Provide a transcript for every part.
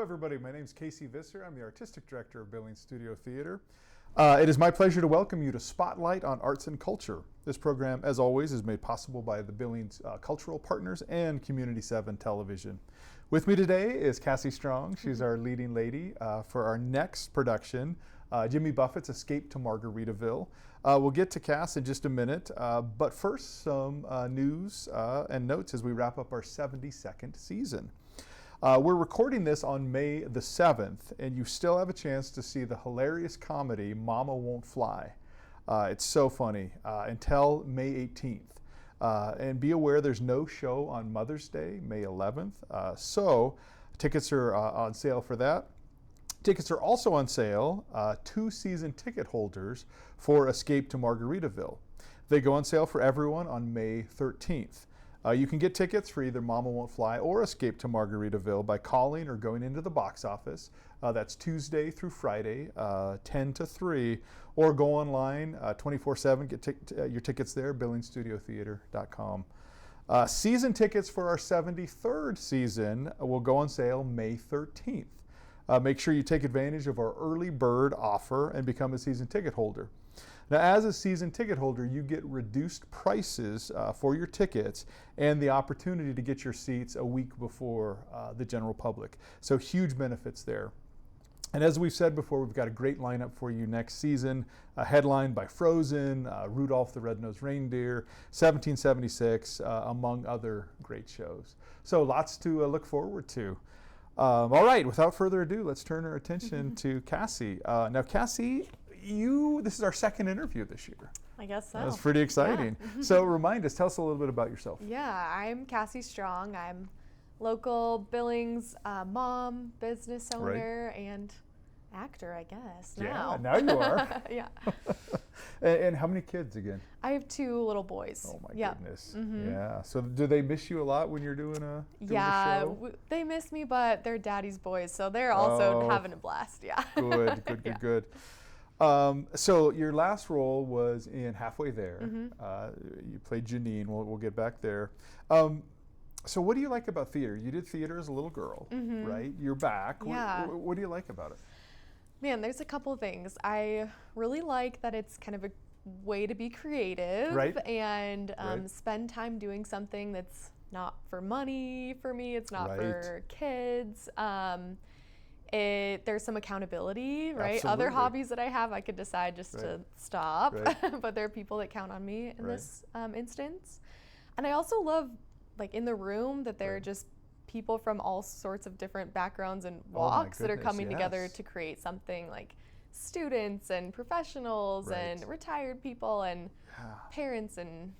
everybody. My name is Kassi Visser. I'm the Artistic Director of Billings Studio Theatre. It is my pleasure to welcome you to Spotlight on Arts and Culture. This program, as always, is made possible by the Billings Cultural Partners and Community 7 Television. With me today is Kassi Strong. She's our leading lady for our next production, Jimmy Buffett's Escape to Margaritaville. We'll get to Cass in just a minute, but first some news and notes as we wrap up our 72nd season. We're recording this on May the 7th, and you still have a chance to see the hilarious comedy Mama Won't Fly. It's so funny until May 18th. And be aware there's no show on Mother's Day, May 11th, so tickets are on sale for that. Tickets are also on sale to season ticket holders for Escape to Margaritaville. They go on sale for everyone on May 13th. You can get tickets for either Mama Won't Fly or Escape to Margaritaville by calling or going into the box office. That's Tuesday through Friday, 10 to 3, or go online 24/7. Get your tickets there, BillingsStudioTheatre.com. Season tickets for our 73rd season will go on sale May 13th. Make sure you take advantage of our early bird offer and become a season ticket holder. Now, as a season ticket holder, you get reduced prices for your tickets and the opportunity to get your seats a week before the general public. So huge benefits there. And as we've said before, we've got a great lineup for you next season, headlined by Frozen, Rudolph the Red-Nosed Reindeer, 1776, among other great shows. So lots to look forward to. All right, without further ado, let's turn our attention to Kassi. Now, Kassi, this is our second interview this year. I guess so. That's pretty exciting. Yeah. So remind us, tell us a little bit about yourself. Yeah, I'm Kassi Strong. I'm local Billings mom, business owner, and actor, I guess, now. Yeah, now you are. Yeah. And how many kids again? I have 2 little boys. Oh my goodness. Mm-hmm. Yeah. So do they miss you a lot when you're doing a show? They miss me, but they're daddy's boys, so they're also having a blast. Yeah. Good. So your last role was in Halfway There. Mm-hmm. You played Janine. We'll get back there. So what do you like about theater? You did theater as a little girl, right? You're back. Yeah. What do you like about it? Man, there's a couple of things. I really like that it's kind of a way to be creative, right, and spend time doing something that's not for money for me. It's not for kids. There's some accountability, right? Absolutely. Other hobbies that I have, I could decide just to stop, but there are people that count on me in this instance. And I also love, like, in the room that there are just people from all sorts of different backgrounds and walks that are coming together to create something, like students and professionals and retired people and parents and,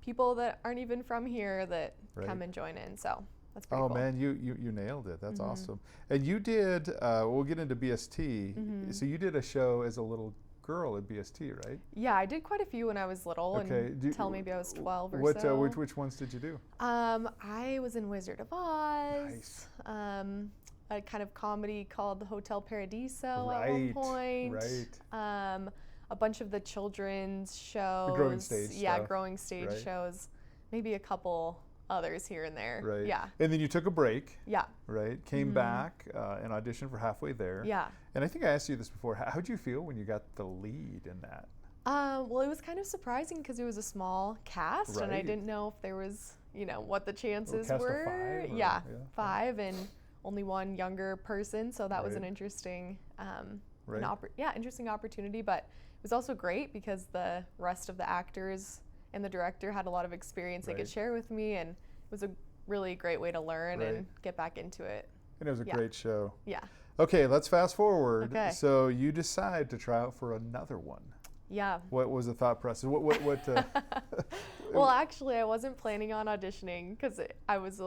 people that aren't even from here that come and join in. So that's pretty cool. Oh man, you nailed it. That's awesome. And you did, we'll get into BST. So you did a show as a little girl at BST, right? Yeah, I did quite a few when I was little, until maybe I was 12 or so. Which ones did you do? I was in Wizard of Oz. Nice. A kind of comedy called the Hotel Paradiso at one point. Right. A bunch of the children's shows. The growing stage stuff. Growing stage shows. Maybe a couple others here and there. Right. Yeah. And then you took a break. Yeah. Right. Came back and auditioned for Halfway There. Yeah. And I think I asked you this before. How'd you feel when you got the lead in that? Well, it was kind of surprising because it was a small cast, and I didn't know if there was, what the chances were. Of 5 5 and only one younger person, so that was an interesting, interesting opportunity. But it was also great because the rest of the actors and the director had a lot of experience they could share with me, and it was a really great way to learn and get back into it. And it was a great show. Yeah. Okay, let's fast forward. Okay. So you decide to try out for another one. Yeah. What was the thought process? What Well, actually, I wasn't planning on auditioning because I was,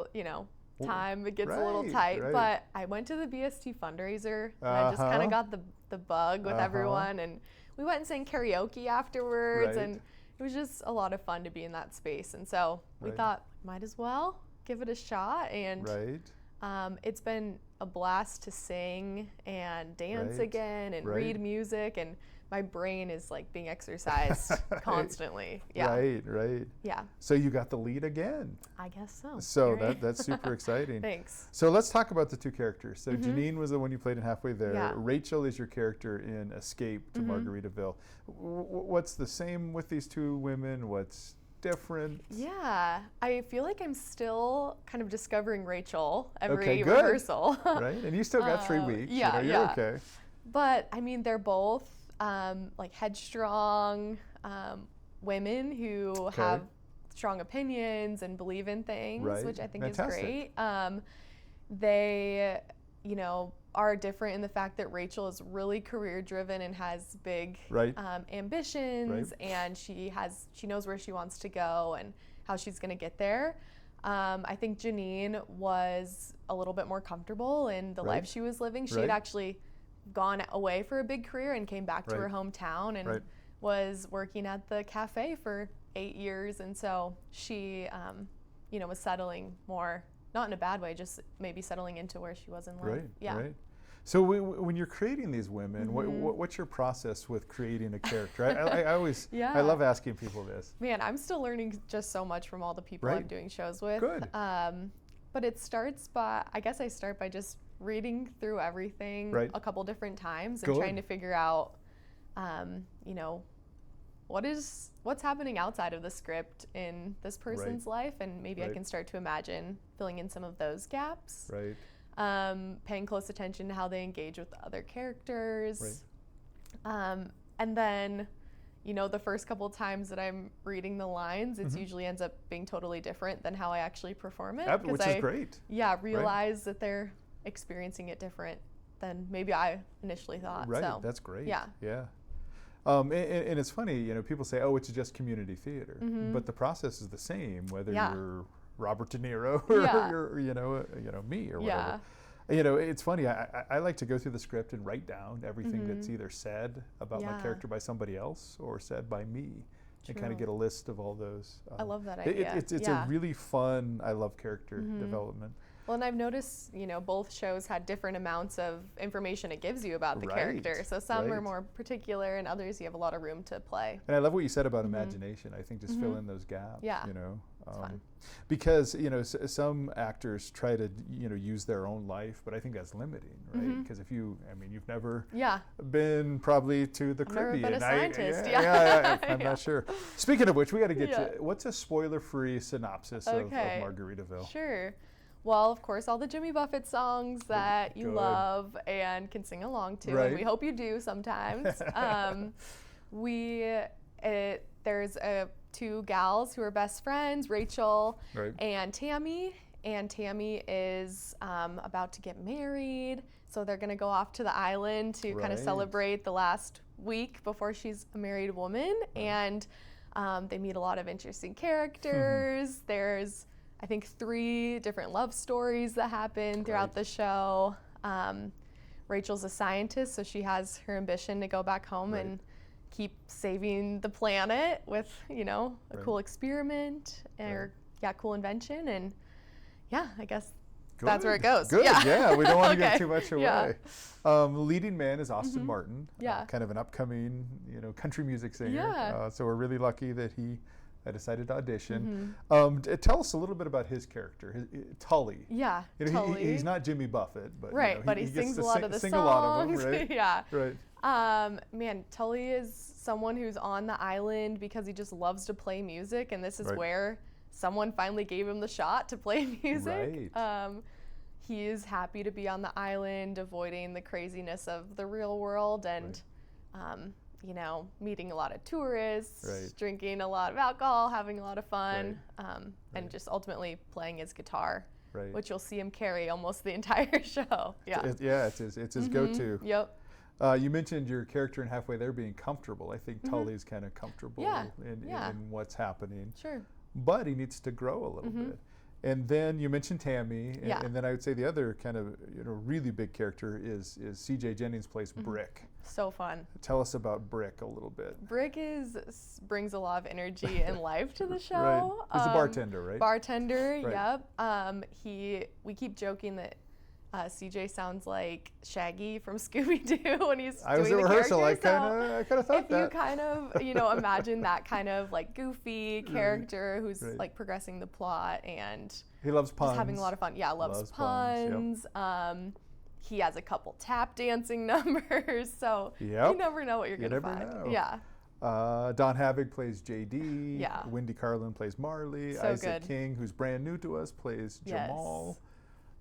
time it gets a little tight. But I went to the BST fundraiser, and I just kind of got the bug with everyone, and we went and sang karaoke afterwards, and it was just a lot of fun to be in that space. And so we thought, might as well give it a shot. And It's been a blast to sing and dance again and read music, and my brain is like being exercised constantly. Yeah. Right. Yeah. So you got the lead again. I guess so. So that's super exciting. Thanks. So let's talk about the two characters. So Janine was the one you played in Halfway There. Yeah. Rachel is your character in Escape to Margaritaville. What's the same with these two women? What's different? Yeah, I feel like I'm still kind of discovering Rachel every Okay, good. rehearsal. Right, and you still got 3 weeks. Yeah, you're okay. But I mean, they're both like headstrong women who have strong opinions and believe in things, which I think is great. They, are different in the fact that Rachel is really career driven and has big ambitions, and she knows where she wants to go and how she's going to get there. I think Janine was a little bit more comfortable in the life she was living. She had actually gone away for a big career and came back to her hometown and was working at the cafe for 8 years, and so she was settling more, not in a bad way, just maybe settling into where she was in life. Right. So when you're creating these women, what's your process with creating a character? I always, I love asking people this. Man, I'm still learning just so much from all the people I'm doing shows with. Good. But it starts by, I guess I start by just reading through everything a couple different times and trying to figure out, what's happening outside of the script in this person's life, and maybe I can start to imagine filling in some of those gaps. Paying close attention to how they engage with the other characters. And then, the first couple times that I'm reading the lines, it usually ends up being totally different than how I actually perform it. Which is great. Yeah, realize that they're experiencing it different than maybe I initially thought. Right, So, that's great. Yeah. And it's funny, people say, oh, it's just community theater. But the process is the same, whether you're Robert De Niro or you're, me or whatever. It's funny, I like to go through the script and write down everything that's either said about my character by somebody else or said by me. And kind of get a list of all those. I love that idea. It's a really fun, I love character development. Well, and I've noticed, both shows had different amounts of information it gives you about the character. So some are more particular, and others you have a lot of room to play. And I love what you said about imagination. I think just fill in those gaps. Yeah. It's fun. Because some actors try to use their own life, but I think that's limiting, right? Because if you've never been probably to the Caribbean. Never been a scientist. I'm not sure. Speaking of which, we got to get to what's a spoiler-free synopsis of Margaritaville? Sure. Well, of course, all the Jimmy Buffett songs that you love and can sing along to, and we hope you do sometimes. There's two gals who are best friends, Rachel and Tammy. And Tammy is about to get married, so they're going to go off to the island to kind of celebrate the last week before she's a married woman. And they meet a lot of interesting characters. There's, I think, 3 different love stories that happen throughout the show. Rachel's a scientist, so she has her ambition to go back home and keep saving the planet with, a cool experiment or cool invention. And I guess that's where it goes. Good. Yeah, we don't want to give too much away. The leading man is Austin Martin, kind of an upcoming, country music singer. So we're really lucky that I decided to audition. Tell us a little bit about his character, Tully. Yeah, Tully. He's not Jimmy Buffett, but but he sings a lot of the songs. A lot of them, Man, Tully is someone who's on the island because he just loves to play music, and this is where someone finally gave him the shot to play music. He is happy to be on the island, avoiding the craziness of the real world, and meeting a lot of tourists, drinking a lot of alcohol, having a lot of fun, and just ultimately playing his guitar, which you'll see him carry almost the entire show. It's his go-to. Yep. You mentioned your character in Halfway There being comfortable. I think Tully's kind of comfortable in what's happening. Sure. But he needs to grow a little bit. And then you mentioned Tammy, and, Yeah. and then I would say the other kind of really big character is C.J. Jennings plays Brick. So fun. Tell us about Brick a little bit. Brick brings a lot of energy and life to the show. Right. He's the bartender, right? Bartender, Right. yep. We keep joking that CJ sounds like Shaggy from Scooby-Doo when he's I was doing at the rehearsal. character. I kind of thought if that. you kind of, imagine that kind of like goofy character who's Right. like progressing the plot and He loves puns. just having a lot of fun. Yeah, loves puns, puns. He has a couple tap dancing numbers, so Yep. you never know what you're You gonna never find. know. Yeah. Don Havig plays JD. Yeah. Wendy Carlin plays Marley. So Isaac good. King, who's brand new to us, plays Yes. Jamal.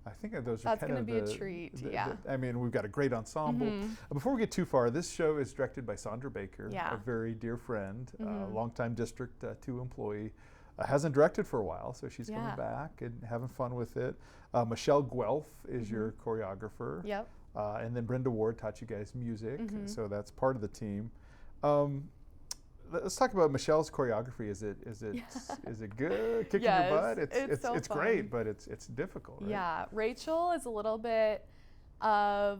I think those are That's kind gonna of be a treat, yeah. I mean, we've got a great ensemble. Before we get too far, this show is directed by Sandra Baker, Yeah. a very dear friend, longtime District 2 employee. Hasn't directed for a while, so she's coming Yeah. back and having fun with it. Michelle Guelph is your choreographer. Yep. And then Brenda Ward taught you guys music, so that's part of the team. Let's talk about Michelle's choreography. Is it good? Kicking Yes, your butt? it's so great, fun. but it's difficult, right? Yeah, Rachel is a little bit of,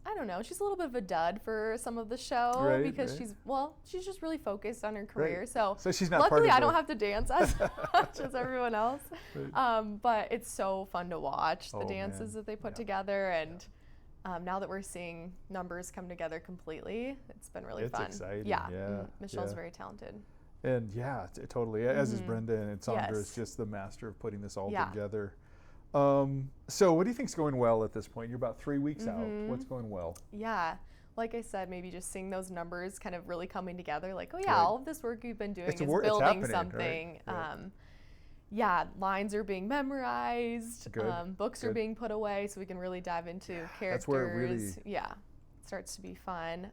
I don't know, she's a little bit of a dud for some of the show Right, because right. she's just really focused on her career. Right. So she's not luckily part of I don't the- have to dance as much as everyone else. Right. But it's so fun to watch the Oh, dances man. that they put Yeah. together, and now that we're seeing numbers come together completely, it's been really It's fun. exciting, Yeah, yeah, Michelle's yeah. very talented. And yeah, totally. As is Brenda, and Sandra is Yes. just the master of putting this all Yeah. together. So what do you think's going well at this point? You're about 3 weeks out. What's going well? Yeah, like I said, maybe just seeing those numbers kind of really coming together, like, oh yeah, Right. all of this work we've been doing It's is happening, building right? something. Right. Yeah, lines are being memorized, Good, books are good. being put away so we can really dive into characters. That's where it really- Yeah, it starts to be fun.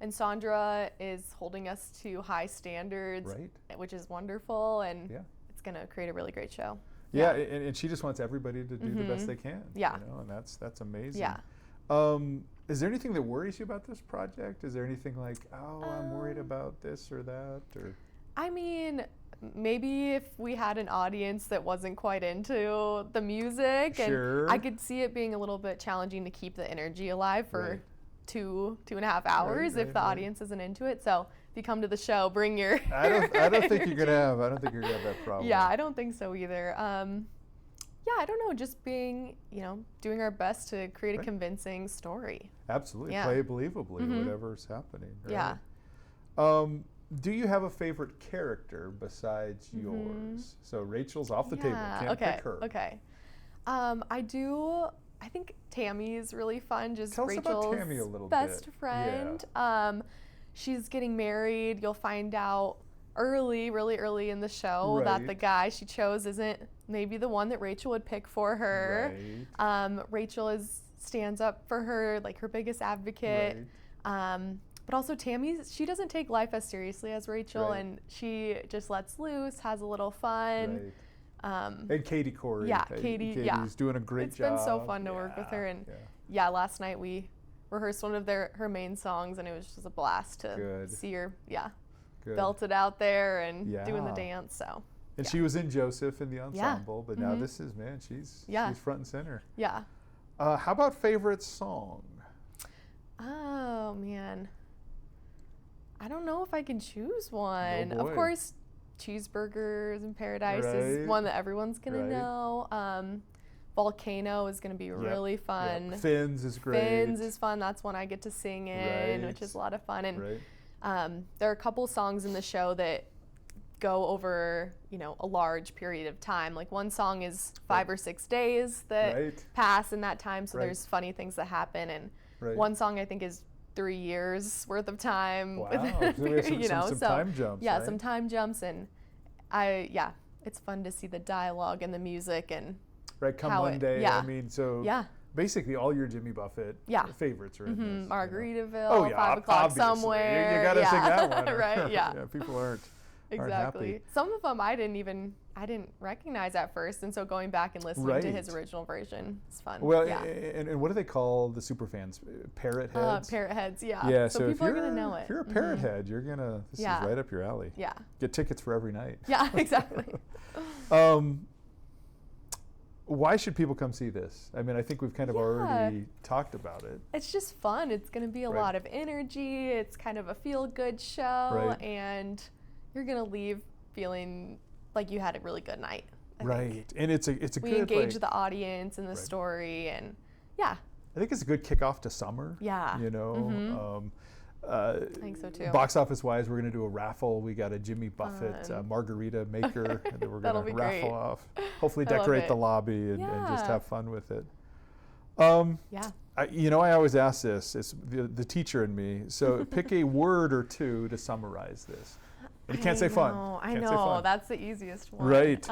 And Sandra is holding us to high standards, Right. which is wonderful, and Yeah. it's going to create a really great show. Yeah, and she just wants everybody to do the best they can. Yeah. And that's amazing. Yeah. Is there anything that worries you about this project? Is there anything like, oh, I'm worried about this or that? Or I mean, maybe if we had an audience that wasn't quite into the music, Sure. and I could see it being a little bit challenging to keep the energy alive for Right. 2.5 hours if right, the right. audience isn't into it. So if you come to the show, bring your I don't think you're gonna have that problem. Yeah, I don't think so either. Yeah, I don't know, just being, doing our best to create a Right. convincing story. Absolutely. Yeah. Play it believably, whatever's happening. Right? Yeah. Do you have a favorite character besides yours? So Rachel's off the table. Can't okay. pick her. Okay. I think Tammy's really fun. Just Tell us Rachel's about Tammy a little best bit. friend. She's getting married. You'll find out really early in the show that the Right. guy she chose isn't maybe the one that Rachel would pick for her. Right. Rachel stands up for her, like her biggest advocate. But also she doesn't take life as seriously as Rachel, Right. and she just lets loose, has a little fun. Right. And Katie Corey. Yeah, Katie, Katie's yeah. doing a great It's job. been so fun to work with her, and yeah, last night we rehearsed one of her main songs, and it was just a blast to Good. see her, Good. belt it out there and doing the Yeah. dance. So And yeah. she was in Joseph in the ensemble, but now this is, she's front and center. yeah. How about favorite song? Oh man, I don't know if I can choose one. Oh, Of boy. course, Cheeseburgers in Paradise Right. is one that everyone's gonna Right. know. Volcano is gonna be really fun. Yep. Fins is great. Fins is fun. That's one I get to sing in, which is a lot of fun. And Right. there are a couple songs in the show that go over, a large period of time. Like one song is 5 or 6 days that Right. pass in that time. So Right. there's funny things that happen. And Right. one song I think is 3 years worth of time. Wow. So we have some time jumps. Yeah, right? some time jumps, and it's fun to see the dialogue and the music and Right, come how Monday. yeah. I mean, so yeah. basically all your Jimmy Buffett favorites favorites are in this. you know. Margaritaville, Oh, yeah, 5 o'clock obviously. somewhere. You gotta sing that one. or- Right, yeah. People aren't Exactly. happy. Some of them I didn't recognize at first, and so going back and listening to his Right. original version is fun. Well, yeah. and what do they call the super fans? Parrot heads? Parrot heads, yeah. Yeah, so so people if are you're, gonna know it. if you're a parrot head, this is Yeah. right up your alley. Yeah. Get tickets for every night. Yeah, exactly. why should people come see this? I mean, I think we've kind of already talked about it. It's just fun. It's going to be a lot of energy. It's kind of a feel-good show, and you're going to leave feeling like you had a really good night. I think. And it's a we good, engage the audience in the story, and I think it's a good kickoff to summer. Yeah. You know. I think so too. Box office wise, we're going to do a raffle. We got a Jimmy Buffett margarita maker that we're going to raffle off. Hopefully decorate the lobby and just have fun with it. I always ask this. It's the teacher in me. So pick a word or two to summarize this. And you can't say fun. I know. That's the easiest one. Right.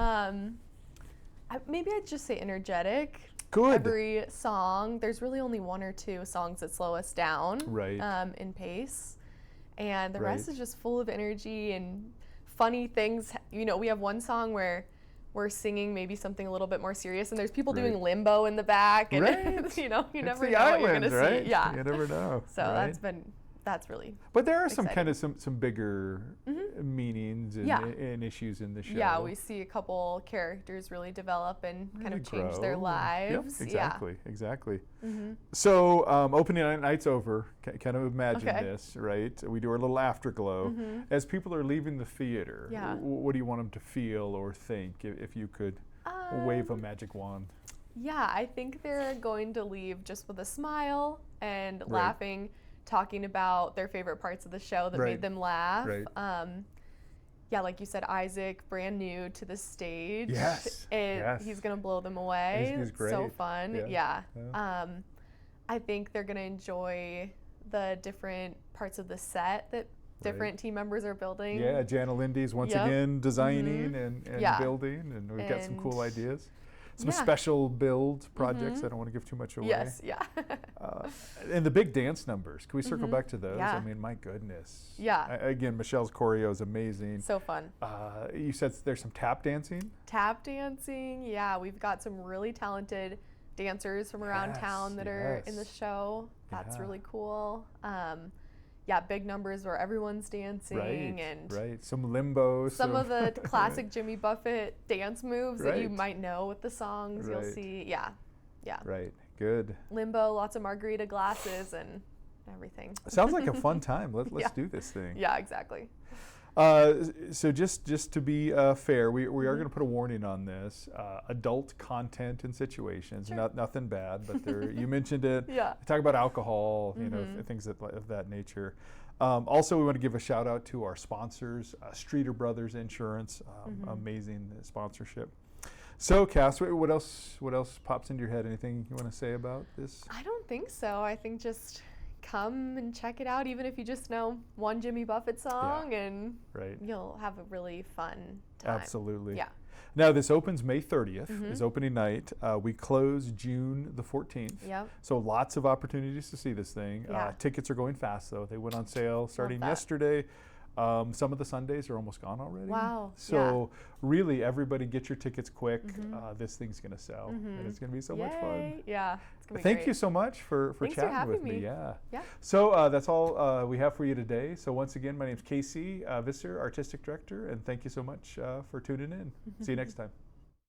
Maybe I'd just say energetic. Good. Every song, there's really only one or two songs that slow us down in pace. And the rest is just full of energy and funny things. You know, we have one song where we're singing maybe something a little bit more serious, and there's people doing limbo in the back. And, you know, you never know what you're going to see. Yeah. You never know. So that's really But there are exciting. some kind of some bigger meanings and issues in the show. Yeah, we see a couple characters really develop and kind of change their lives. Yep, exactly. So opening night's over. Kind of imagine this, right? We do our little afterglow. As people are leaving the theater, what do you want them to feel or think if you could wave a magic wand? Yeah, I think they're going to leave just with a smile and laughing, talking about their favorite parts of the show that made them laugh. Like you said, Isaac, brand new to the stage. He's going to blow them away. He's great. So fun. I think they're going to enjoy the different parts of the set that different team members are building. Yeah, Jana Lindy's once again designing and building, and we've got some cool ideas. Some special build projects. I don't want to give too much away. Yes, and the big dance numbers. Can we circle back to those? I mean, my goodness. Again, Michelle's choreo is amazing. So fun. You said there's some tap dancing? Tap dancing, we've got some really talented dancers from around town that are in the show. That's really cool. Big numbers where everyone's dancing and some limbo. Some of the classic Jimmy Buffett dance moves that you might know with the songs. You'll see, Right, good. Limbo, lots of margarita glasses and everything. Sounds like a fun time. Let's do this thing. Yeah, exactly. So just to be fair, we are going to put a warning on this. Adult content and situations, nothing bad, but you mentioned it. Talk about alcohol, you know, things of that nature. Also, we want to give a shout out to our sponsors, Streeter Brothers Insurance, amazing sponsorship. So, Cass, what else pops into your head? Anything you want to say about this? I don't think so. I think just come and check it out, even if you just know one Jimmy Buffett song, and you'll have a really fun time. Absolutely. Yeah. Now, this opens May 30th, is opening night. We close June the 14th. Yep. So lots of opportunities to see this thing. Tickets are going fast, though. They went on sale starting yesterday. Some of the Sundays are almost gone already. Wow. So really, everybody get your tickets quick. This thing's going to sell, and it's going to be so much fun. Yeah, it's going to be Thank great. you so much for chatting with me. Yeah. So that's all we have for you today. So once again, my name's Kassi Visser, Artistic Director, and thank you so much for tuning in. See you next time.